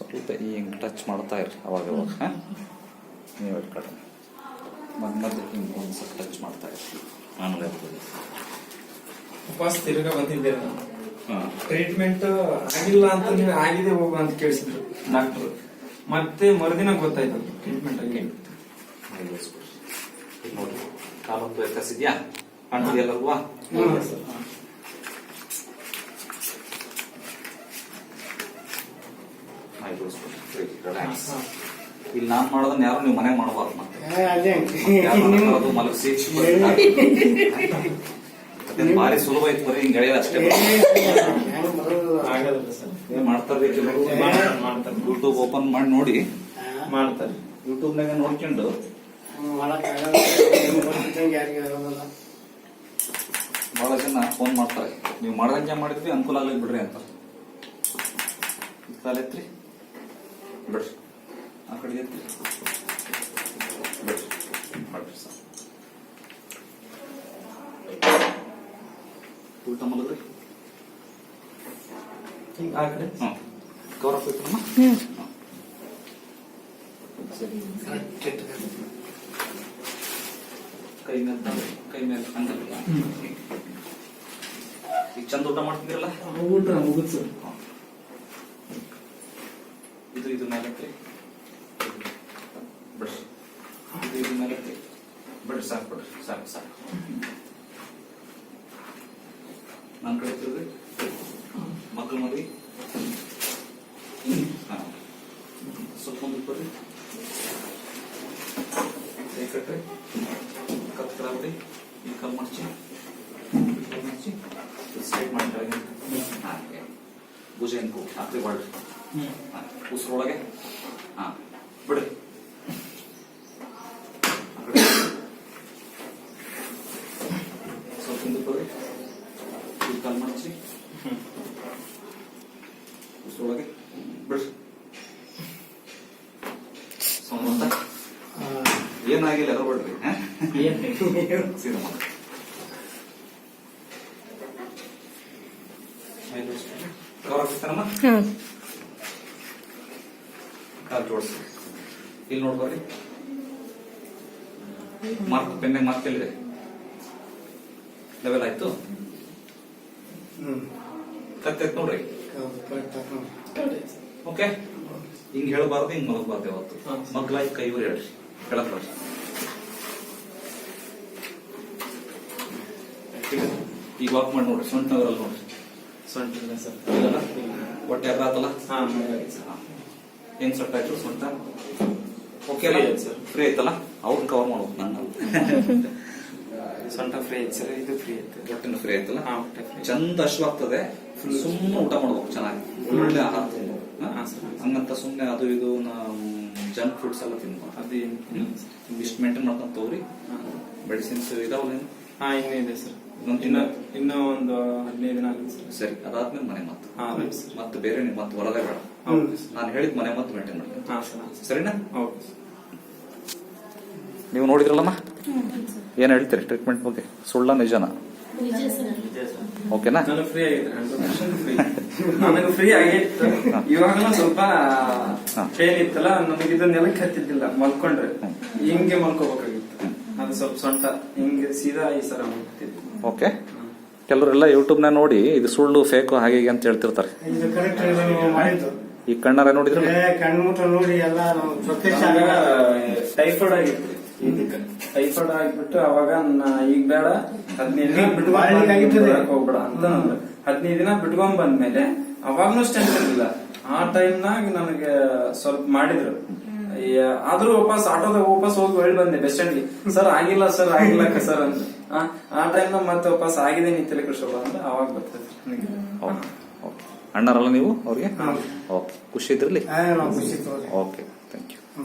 ಸ್ವಲ್ಪ ಹಿಂಗೆ ಟಚ್ ಮಾಡ್ತಾ ಇರಿ ಅವಾಗ ಅವಾಗ. ಹಾಂ, ನೀವು ಇಟ್ಕೊಳ್ಳಿ. ಮತ್ತೆ ಹಿಂಗೆ ಒಂದು ಸ್ವಲ್ಪ ಟಚ್ ಮಾಡ್ತಾ ಇರಿ. ಆಮೇಲೆ ವಾಪಸ್ ತಿರ್ಗಾ ಬಂದಿದ್ದೆ ನಾನು. ಹಾಂ, ಟ್ರೀಟ್ಮೆಂಟ್ ಆಗಿಲ್ಲ ಅಂತ ನೀವು ಆಗಿದೆ ಹೋಗು ಅಂತ ಕೇಳಿಸಿದ್ರು ಡಾಕ್ಟರ್. ಮತ್ತೆ ಮರುದಿನ ಗೊತ್ತಾಯ್ತು ಟ್ರೀಟ್ಮೆಂಟ್ ಆಗಿ. ನೋಡಿ ಕಾಲೊಂದು ವ್ಯತ್ಯಾಸಿದ್ಯಾ ಕಾಣ್ತಿದೆಯಲ್ಲವಾ? ಸರ್. ರಿಲ್ಯಾಕ್ಸ್. ಇಲ್ಲಿ ನಾನ್ ಮಾಡೋದನ್ನ ಯಾರು ನೀವು ಮನೆಗೆ ಮಾಡಬಾರ್ದು. ಮತ್ತೆ ಮಲಗಿಸಿ ಭಾರಿ ಸುಲಭ ಇತ್ತು, ಬರೀ ಹಿಂಗೆ ಗೆಳೆಯರು ಅಷ್ಟೇ ಆಗಲ್ಲ ಸರ್. ಮಾಡ್ತಾರೆ. ಯೂಟ್ಯೂಬ್ ಓಪನ್ ಮಾಡಿ ನೋಡಿ ಮಾಡ್ತಾರೆ. ಯೂಟ್ಯೂಬ್ನಾಗ ನೋಡ್ಕೊಂಡು ಬಹಳ ಜನ ಫೋನ್ ಮಾಡ್ತಾರೆ, ನೀವು ಮಾಡ್ದಂಗೆ ಮಾಡಿದ್ವಿ ಅನುಕೂಲ ಆಗಲಿ ಬಿಡ್ರಿ ಅಂತ. ಕಾಲ ಎತ್ರಿ ಬಿಡ್ರಿ, ಆ ಕಡೆ ಎತ್ರಿ ಬಿಡ್ರಿ, ಮಾಡ್ರಿ ಸರ್. ಉಲ್ಟಾ ಮಲಗ್ರಿ. ಆ ಕಡೆ ಕವರ್ ಹಾಕ್ಬೇಕಮ್ಮ. ಕೈ ಮೇಲೆ ಕೈ ಮೇಲೆ ಹಂಗಲ್ಲ. ಈಗ ಚಂದ ಊಟ ಮಾಡ್ತಿದ್ದೀರಲ್ಲ? ಊಟ ಮುಗಿದ್ ಸರ್. ಇದು ಮೇಲೆ ಬಿಡ್ರಿ, ಇದು ಮೇಲೆ ಬಿಡ್ರಿ, ಸಾಕು ಬಿಡ್ರಿ, ಸಾಕು ಸಾಕು. ನನ್ನ ಕಡೆ ತಿರುಗಿ ಮಕ್ಕಳು ಮದ್ವಿ. ಹಾಂ, ಸ್ವಲ್ಪ ಮುಂದಕ್ಕೆ ಬರ್ರಿ. ಕೈ ಕಟ್ರಿ, ಕತ್ ಕರಾಗ್ರಿ. ಈ ಕಲ್ ಮಡ್ಚಿ ಸ್ಟ್ರೈಟ್ ಮಾಡಿ ಕೆಳಗೆ. ಹಾಗೆ ಭುಜ ಎಂಕು ಹಾಕ್ರಿ ಮಾಡ್ರಿ. ಉಸಿರೊಳಗೆ ಹಾಂ ಬಿಡ್ರಿ. ಸ್ವಲ್ಪ ಹಿಂದಕ್ಕೆ ಬರ್ರಿ. ಈ ಕಾಲ್ ಮಡ್ಚಿ ಉಸಿರೊಳಗೆ ಬಿಡ್ರಿ. ಸೌಂಡ್ ಅಂತ ಏನಾಗಿಲ್ಲ, ಎಲ್ಲ ಬಿಡ್ರಿ. ಸೀದಾ ಮಾಡಿ. ಕವರ್ ಹಾಕ್ತಾರಮ್ಮ. ಕಾಲು ಜೋಡಿಸಿ. ಇಲ್ಲಿ ನೋಡ್ಬರ್ರಿ. ಮಾರ್ಕ್ ಪೆನ್ನಾಗ ಮಾರ್ಕ್ ಎಲ್ಲಿದೆ? ಲೆವೆಲ್ ಆಯ್ತು. ಕತ್ತೈತ್ ನೋಡ್ರಿ. ಓಕೆ, ಹಿಂಗ್ ಹೇಳಬಾರ್ದು, ಹಿಂಗ್ ಮಲಗಬಾರ್ದು ಯಾವತ್ತು. ಮಗ್ಲಾಯ್ತು ಕೈ ಊರಿ ಹೇಳ್ರಿ, ಹೇಳಕ್ ಬರ್ರಿ. ಈಗ ವಾಕ್ ಮಾಡಿ ನೋಡ್ರಿ, ಸೊಂಟ ನಗರಲ್ಲಿ ನೋಡ್ರಿ. ಸೊಂಟ ಇಲ್ಲ ಸರ್. ಇಲ್ಲಲ್ಲ, ಹೊಟ್ಟೆ ಅರ್ಧ ಆತಲ್ಲ? ಹಾ, ಏನ್ ಸೊಟ್ಟ ಆಯ್ತು? ಸೊಂಟ ಓಕೆ ಸರ್. ಫ್ರೀ ಐತಲ್ಲ? ಅವ್ರನ್ನ ಕವರ್ ಮಾಡ್ಬೇಕು. ನನ್ನ ಸೊಂಟ ಫ್ರೀ ಐತೆ ಸರ್. ಇದು ಫ್ರೀ ಐತೆ. ಹೊಟ್ಟೆನ ಫ್ರೀ ಐತಲ್ಲ? ಹಾ, ಹೊಟ್ಟೆ ಫ್ರೀ. ಚಂದ ಅಶ್ವಾಗ್ತದೆ. ಸುಮ್ಮನೆ ಊಟ ಮಾಡ್ಬೇಕು, ಚೆನ್ನಾಗಿ ಒಳ್ಳೆ ಆಹಾರ ತಿನ್ಬೇಕು. ಹಂಗಂತ ಸುಮ್ಮನೆ ಅದು ಇದು ಜಂಕ್ ಫುಡ್ಸ್ ಎಲ್ಲ ತಿನ್ಬೇಕು. ಅದು ಇಷ್ಟು ಮೇಂಟೈನ್ ಮಾಡ್ಕೊಂತ ಹೋಗ್ರಿ. ಮೆಡಿಸಿನ್ಸ್ ಇದಾವಲ್ಲ? ಹಾ, ಇನ್ನೂ ಇದೆ ಸರ್. ಇನ್ನೂ ಒಂದು 15 ದಿನ ಆಗುತ್ತೆ ಸರ್. ಸರಿ, ಅದಾದ್ಮೇಲೆ ಮನೆ ಮದ್ದು. ಹಾ, ಮತ್ತೆ ಬೇರೆ ನೀವು ಮತ್ತೆ ಹೊರದೇ ಬೇಡ. ನಾನು ಹೇಳಿದ ಮನೆ ಮದ್ದು ಮೇಂಟೈನ್ ಮಾಡಿ. ಹಾ ಸರ್. ಸರಿನಾ? ಓಕೆ. ನೀವು ನೋಡಿದ್ರಲ್ಲಮ್ಮ, ಏನ್ ಹೇಳ್ತೀರಿ ಟ್ರೀಟ್ಮೆಂಟ್ ಬಗ್ಗೆ? ಸುಳ್ಳ ನಿಜನಾ? ಓಕೆನಾ? ನನಗೆ ಫ್ರೀ ಆಗಿದೆ, 100% ಫ್ರೀ. ನನಗೆ ಫ್ರೀ ಆಗಿತ್ತು. ಇವಾಗಲೂ ಸ್ವಲ್ಪ ಪೇನ್ ಇತ್ತಲ್ಲ, ನನಗೆ ಇದು ನೆಲಕ್ಕೆ ಹತ್ತಿದ್ದಿಲ್ಲ. ಮಲ್ಕೊಂಡ್ರೆ ಹಿಂಗೆ ಮಲ್ಕೋಬೇಕಾಗಿತ್ತು. ಅದು ಸ್ವಲ್ಪ ಸೊಂಟ ಹಿಂಗೆ ಸೀದಾ ಈ ಸರ ಹೋಗ್ತಿತ್ತು. ಓಕೆ, ಕೆಲವರೆಲ್ಲ ಯೂಟ್ಯೂಬ್ ನ ನೋಡಿ ಇದು ಸುಳ್ಳು ಫೇಕ್ ಹಾಗೆ ಅಂತ ಹೇಳ್ತಿರ್ತಾರೆ. ಈ ಕಣ್ಣಾರ ನೋಡಿದ್ರೆ ಕಣ್ಮುಟ ನೋಡಿ ಎಲ್ಲ ಟೈಫಾಯ್ಡ್ ಆಗಿತ್ತು. ಟೈಫಾಯ್ಡ್ ಆಗಿಬಿಟ್ಟು ಅವಾಗ ಈಗ ಬೇಡ 15 ದಿನ ಹೋಗ್ಬೇಡ ಅಂತ 15 ದಿನ ಬಿಟ್ಕೊಂಡ್ ಬಂದ್ಮೇಲೆ ಅವಾಗ್ನೂ ಸ್ಟೆಂಟ್ ಇರ್ಲಿಲ್ಲ. ಆ ಟೈಮ್ನಾಗ ನನಗೆ ಸ್ವಲ್ಪ ಮಾಡಿದ್ರು. ಆದ್ರೂ ವಾಪಸ್ ಆಟೋದಾಗ ವಾಪಸ್ ಹೋಗಿ ಹೊಳ್ಳಿ ಬಂದೆ ಬಸ್ ಸ್ಟ್ಯಾಂಡ್ಗೆ. ಸರ್ ಆಗಿಲ್ಲ ಸರ್, ಆಗಿಲ್ಲ ಸರ್ ಅಂತ. ಆ ಟೈಮ್ ಮತ್ತೆ ವಾಪಸ್ ಆಗಿದೆ, ನೀ ತಲೆ ಕೃಷಿ ಅಂದ್ರೆ ಅವಾಗ ಬರ್ತದೆ. ಅಣ್ಣರಲ್ಲ ನೀವು ಅವ್ರಿಗೆ? ಓಕೆ, ಖುಷಿ ಇದ್ರಲ್ಲಿ. Okay, thank you.